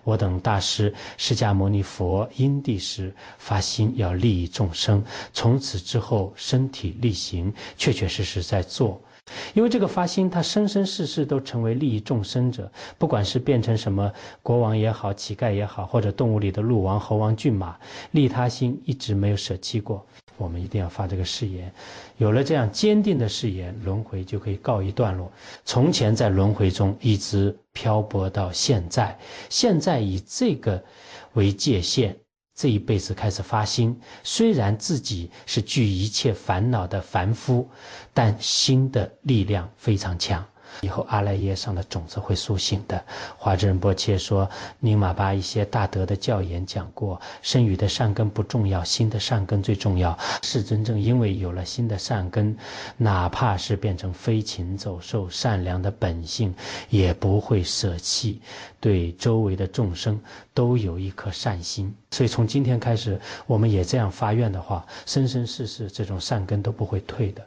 我等大师释迦牟尼佛因地时发心要利益众生，从此之后身体力行，确确实实在做。因为这个发心，他生生世世都成为利益众生者，不管是变成什么国王也好，乞丐也好，或者动物里的鹿王、猴王、骏马，利他心一直没有舍弃过。我们一定要发这个誓言，有了这样坚定的誓言，轮回就可以告一段落。从前在轮回中一直漂泊到现在，现在以这个为界限，这一辈子开始发心，虽然自己是具一切烦恼的凡夫，但心的力量非常强。以后阿赖耶上的种子会苏醒的。华智仁波切说，宁玛巴一些大德的教言讲过，身语的善根不重要，心的善根最重要。是真正因为有了心的善根，哪怕是变成飞禽走兽，善良的本性也不会舍弃，对周围的众生都有一颗善心。所以从今天开始，我们也这样发愿的话，生生世世这种善根都不会退的。